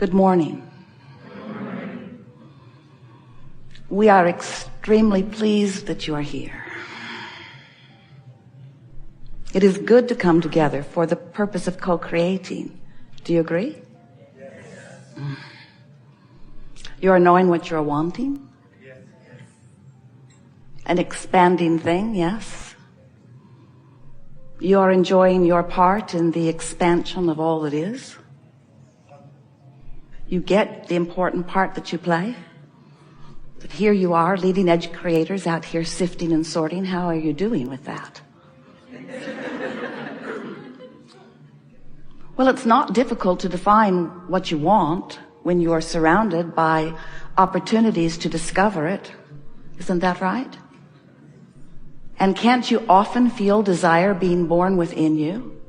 Good morning. We are extremely pleased that you are here. It is good to come together for the purpose of co-creating. Do you agree? Yes. You are knowing what you're wanting? Yes. An expanding thing, yes. You are enjoying your part in the expansion of all that is. You get the important part that you play. But here you are, leading edge creators out here sifting and sorting. How are you doing with that? Well, it's not difficult to define what you want when you are surrounded by opportunities to discover it. Isn't that right? And can't you often feel desire being born within you?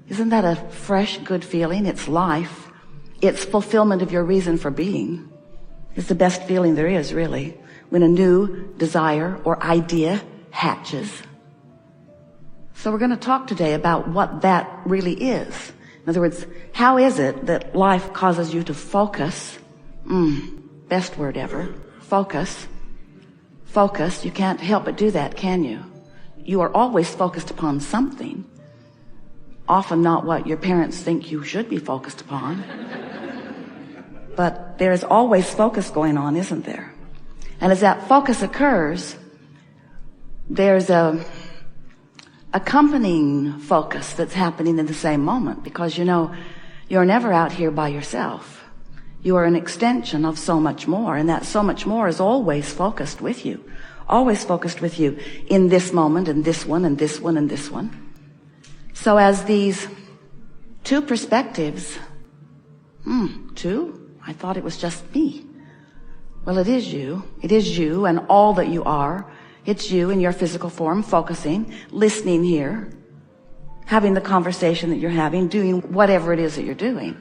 Isn't that a fresh, good feeling? It's life. It's fulfillment of your reason for being. It's the best feeling there is, really, when a new desire or idea hatches. So we're going to talk today about what that really is. In other words, how is it that life causes you to focus? Best word ever. Focus. Focus. You can't help but do that, can you? You are always focused upon something. Often not what your parents think you should be focused upon. But there is always focus going on, isn't there? And as that focus occurs, there's a accompanying focus that's happening in the same moment, because you know you're never out here by yourself. You are an extension of so much more, and that so much more is always focused with you. Always focused with you in this moment, and this one, and this one, and this one. So as these two perspectives, two? I thought it was just me. Well, it is you. It is you and all that you are. It's you in your physical form, focusing, listening here, having the conversation that you're having, doing whatever it is that you're doing.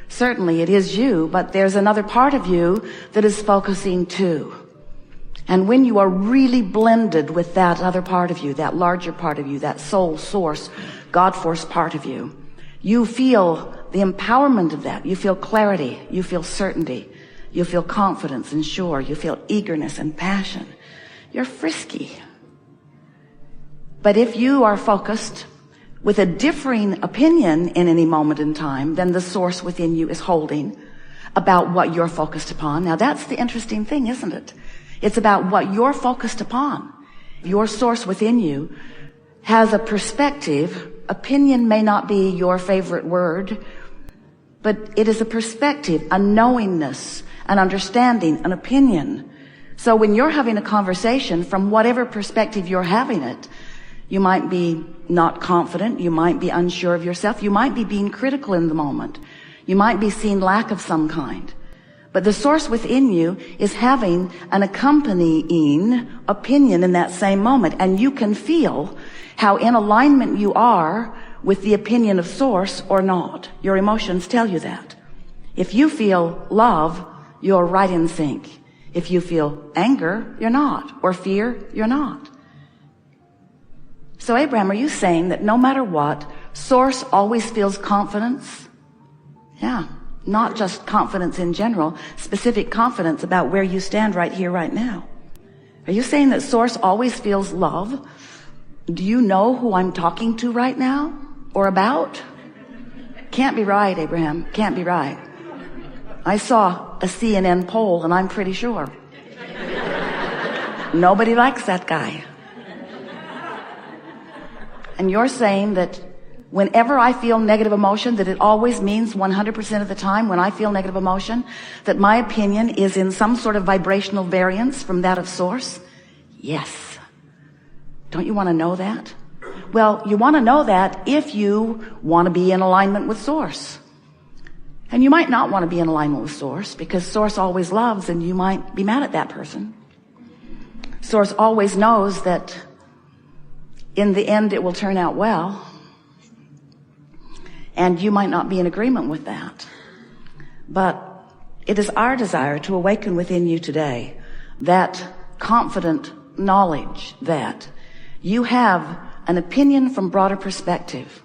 Certainly it is you, but there's another part of you that is focusing too. And when you are really blended with that other part of you, that larger part of you, that soul source, God force part of you, you feel the empowerment of that. You feel clarity. You feel certainty. You feel confidence and sure. You feel eagerness and passion. You're frisky. But if you are focused with a differing opinion in any moment in time than the source within you is holding about what you're focused upon, now that's the interesting thing, isn't it? It's about what you're focused upon. Your source within you has a perspective. Opinion may not be your favorite word, but it is a perspective, a knowingness, an understanding, an opinion. So when you're having a conversation, from whatever perspective you're having it, you might be not confident, you might be unsure of yourself, you might be being critical in the moment, you might be seeing lack of some kind. But the source within you is having an accompanying opinion in that same moment, and you can feel how in alignment you are with the opinion of source or not. Your emotions tell you that. If you feel love, you're right in sync. If you feel anger, you're not. Or fear, you're not. So Abraham, are you saying that no matter what, source always feels confidence? Yeah. Not just confidence in general, specific confidence about where you stand right here, right now. Are you saying that source always feels love? Do you know who I'm talking to right now or about? Can't be right, Abraham. Can't be right. I saw a CNN poll and I'm pretty sure. Nobody likes that guy. And you're saying that whenever I feel negative emotion, that it always means 100% of the time when I feel negative emotion, that my opinion is in some sort of vibrational variance from that of source? Yes. Don't you want to know that? Well, you want to know that if you want to be in alignment with source. And you might not want to be in alignment with source, because source always loves and you might be mad at that person. Source always knows that in the end it will turn out well. And you might not be in agreement with that. But it is our desire to awaken within you today that confident knowledge that you have an opinion from broader perspective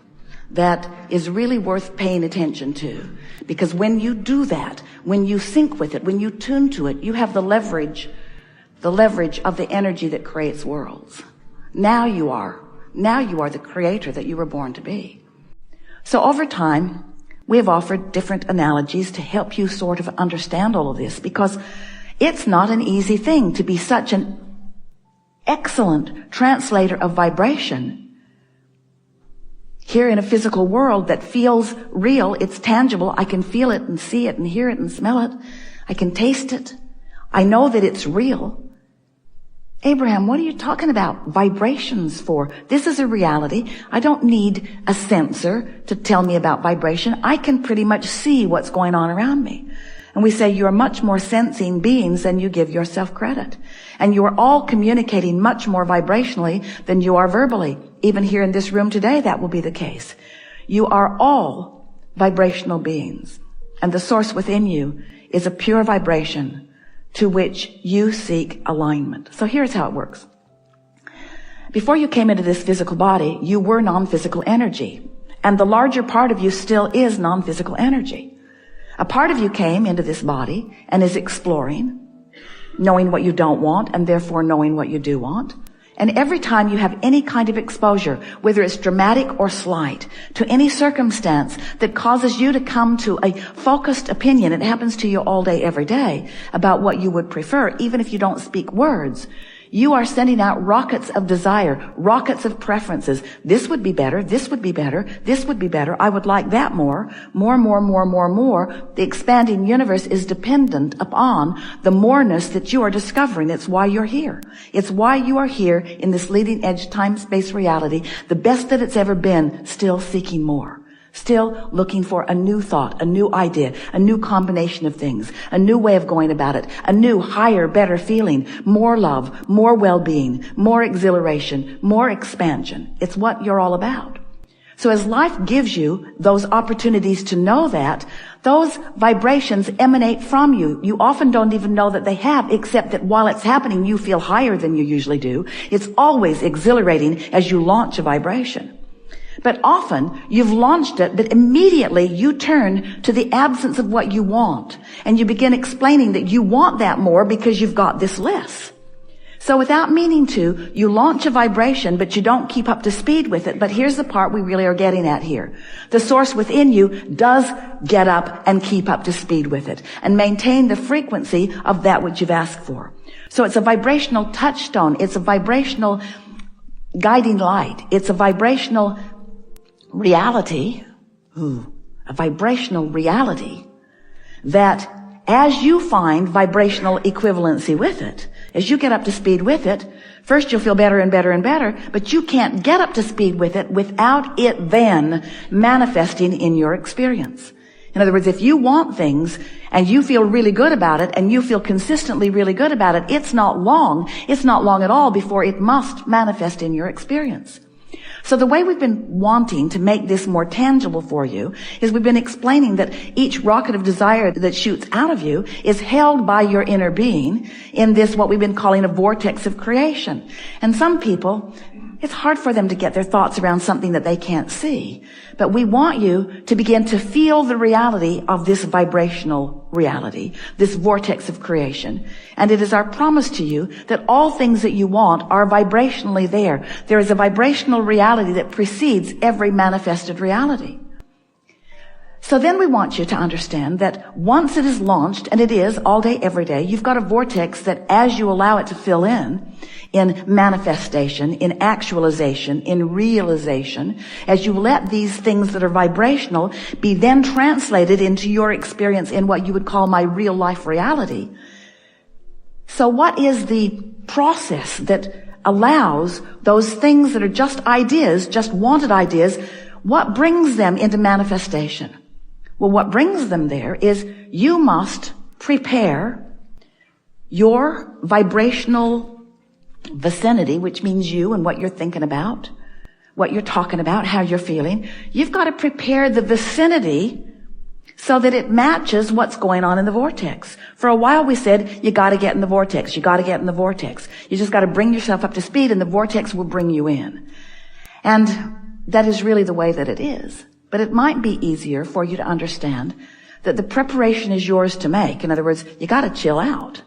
that is really worth paying attention to. Because when you do that, when you sync with it, when you tune to it, you have the leverage of the energy that creates worlds. Now you are the creator that you were born to be. So over time, we have offered different analogies to help you sort of understand all of this, because it's not an easy thing to be such an excellent translator of vibration here in a physical world that feels real. It's tangible. I can feel it and see it and hear it and smell it. I can taste it. I know that it's real. Abraham, what are you talking about vibrations for? This is a reality. I don't need a sensor to tell me about vibration. I can pretty much see what's going on around me. And we say you are much more sensing beings than you give yourself credit. And you are all communicating much more vibrationally than you are verbally. Even here in this room today, that will be the case. You are all vibrational beings. And the source within you is a pure vibration to which you seek alignment. So here's how it works. Before you came into this physical body, you were non-physical energy. And the larger part of you still is non-physical energy. A part of you came into this body and is exploring, knowing what you don't want and therefore knowing what you do want. And every time you have any kind of exposure, whether it's dramatic or slight, to any circumstance that causes you to come to a focused opinion, it happens to you all day, every day, about what you would prefer, even if you don't speak words. You are sending out rockets of desire, rockets of preferences. This would be better. This would be better. This would be better. I would like that more. More. The expanding universe is dependent upon the moreness that you are discovering. It's why you're here. It's why you are here in this leading edge time-space reality, the best that it's ever been, still seeking more. Still looking for a new thought, a new idea, a new combination of things, a new way of going about it, a new, higher, better feeling, more love, more well-being, more exhilaration, more expansion. It's what you're all about. So as life gives you those opportunities to know that, those vibrations emanate from you. You often don't even know that they have, except that while it's happening, you feel higher than you usually do. It's always exhilarating as you launch a vibration. But often you've launched it, but immediately you turn to the absence of what you want. And you begin explaining that you want that more because you've got this less. So without meaning to, you launch a vibration, but you don't keep up to speed with it. But here's the part we really are getting at here. The source within you does get up and keep up to speed with it and maintain the frequency of that which you've asked for. So it's a vibrational touchstone. It's a vibrational guiding light. It's a vibrational reality, a vibrational reality that as you find vibrational equivalency with it, as you get up to speed with it, first you'll feel better and better and better, but you can't get up to speed with it without it then manifesting in your experience. In other words, if you want things and you feel really good about it and you feel consistently really good about it, it's not long at all before it must manifest in your experience. So the way we've been wanting to make this more tangible for you is we've been explaining that each rocket of desire that shoots out of you is held by your inner being in this, what we've been calling a vortex of creation. And some people, it's hard for them to get their thoughts around something that they can't see. But we want you to begin to feel the reality of this vibrational reality, this vortex of creation. And it is our promise to you that all things that you want are vibrationally there. There is a vibrational reality that precedes every manifested reality. So then we want you to understand that once it is launched, and it is all day, every day, you've got a vortex that as you allow it to fill in manifestation, in actualization, in realization, as you let these things that are vibrational be then translated into your experience in what you would call my real life reality. So what is the process that allows those things that are just ideas, just wanted ideas, what brings them into manifestation? Well, what brings them there is you must prepare your vibrational vicinity, which means you and what you're thinking about, what you're talking about, how you're feeling. You've got to prepare the vicinity so that it matches what's going on in the vortex. For a while we said, you got to get in the vortex. You got to get in the vortex. You just got to bring yourself up to speed and the vortex will bring you in. And that is really the way that it is. But it might be easier for you to understand that the preparation is yours to make. In other words, you got to chill out.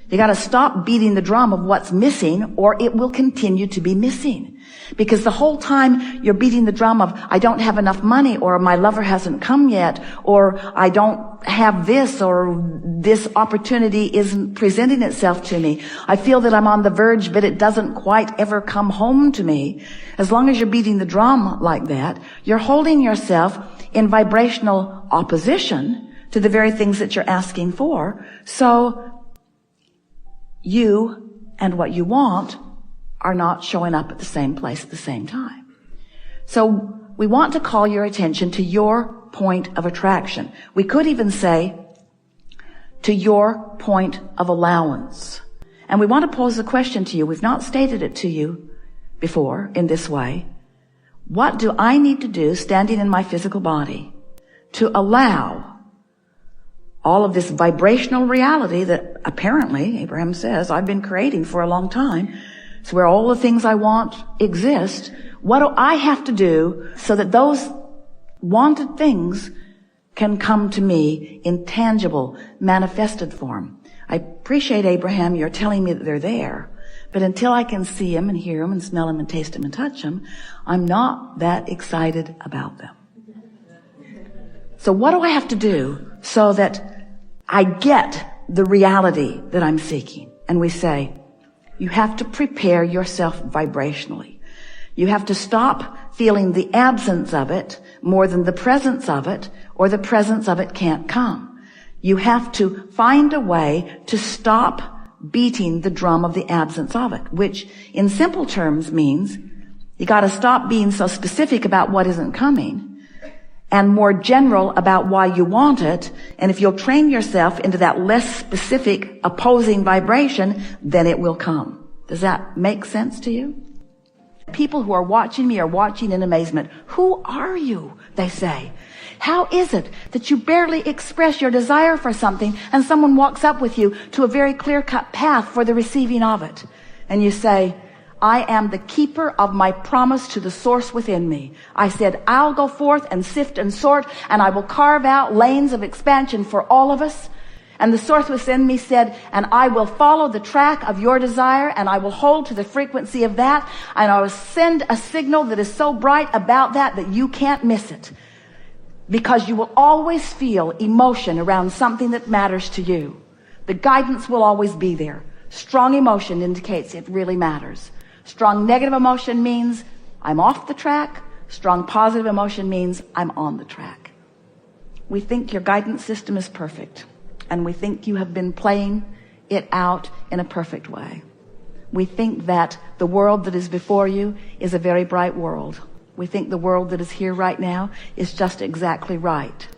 You got to stop beating the drum of what's missing, or it will continue to be missing. Because the whole time you're beating the drum of, I don't have enough money, or my lover hasn't come yet, or I don't have this, or this opportunity isn't presenting itself to me. I feel that I'm on the verge, but it doesn't quite ever come home to me. As long as you're beating the drum like that, you're holding yourself in vibrational opposition to the very things that you're asking for. So you and what you want are not showing up at the same place at the same time. So we want to call your attention to your point of attraction. We could even say to your point of allowance. And we want to pose the question to you. We've not stated it to you before in this way. What do I need to do standing in my physical body to allow all of this vibrational reality that apparently, Abraham says, I've been creating for a long time? It's where all the things I want exist. What do I have to do so that those wanted things can come to me in tangible, manifested form? I appreciate, Abraham, you're telling me that they're there. But until I can see them and hear them and smell them and taste them and touch them, I'm not that excited about them. So what do I have to do so that I get the reality that I'm seeking? And we say, you have to prepare yourself vibrationally. You have to stop feeling the absence of it more than the presence of it, or the presence of it can't come. You have to find a way to stop beating the drum of the absence of it, which in simple terms means you got to stop being so specific about what isn't coming and more general about why you want it. And if you'll train yourself into that less specific opposing vibration, then it will come. Does that make sense to you? People who are watching me are watching in amazement. Who are you? They say. How is it that you barely express your desire for something and someone walks up with you to a very clear-cut path for the receiving of it? And you say, I am the keeper of my promise to the source within me. I said, I'll go forth and sift and sort, and I will carve out lanes of expansion for all of us. And the source within me said, and I will follow the track of your desire, and I will hold to the frequency of that, and I will send a signal that is so bright about that that you can't miss it. Because you will always feel emotion around something that matters to you. The guidance will always be there. Strong emotion indicates it really matters. Strong negative emotion means I'm off the track. Strong positive emotion means I'm on the track. We think your guidance system is perfect, and we think you have been playing it out in a perfect way. We think that the world that is before you is a very bright world. We think the world that is here right now is just exactly right.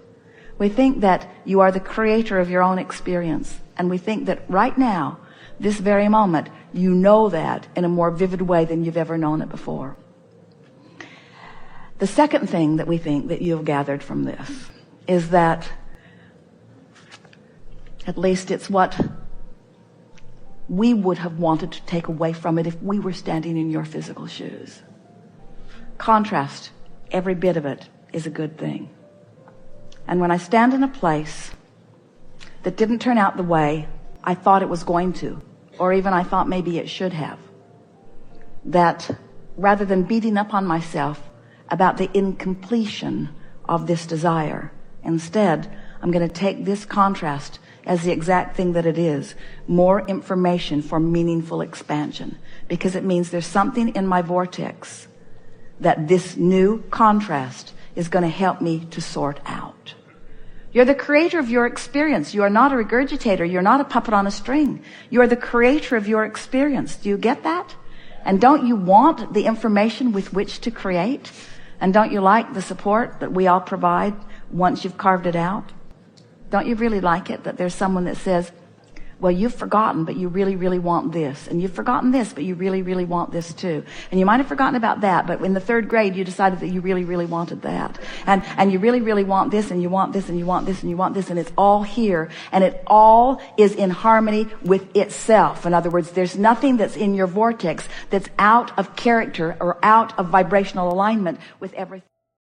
We think that you are the creator of your own experience, and we think that right now, this very moment, you know that in a more vivid way than you've ever known it before. The second thing that we think that you've gathered from this is that, at least it's what we would have wanted to take away from it if we were standing in your physical shoes. Contrast, every bit of it is a good thing. And when I stand in a place that didn't turn out the way I thought it was going to, or even I thought maybe it should have, that rather than beating up on myself about the incompletion of this desire, instead, I'm going to take this contrast as the exact thing that it is, more information for meaningful expansion, because it means there's something in my vortex that this new contrast is going to help me to sort out. You're the creator of your experience. You are not a regurgitator. You're not a puppet on a string. You are the creator of your experience. Do you get that? And don't you want the information with which to create? And don't you like the support that we all provide once you've carved it out? Don't you really like it that there's someone that says, Well, you've forgotten, but you really, really want this. And you've forgotten this, but you really, really want this too. And you might have forgotten about that, but in the 3rd grade, you decided that you really, really wanted that. And you really, really want this, and you want this, and you want this, and you want this, and it's all here. And it all is in harmony with itself. In other words, there's nothing that's in your vortex that's out of character or out of vibrational alignment with everything.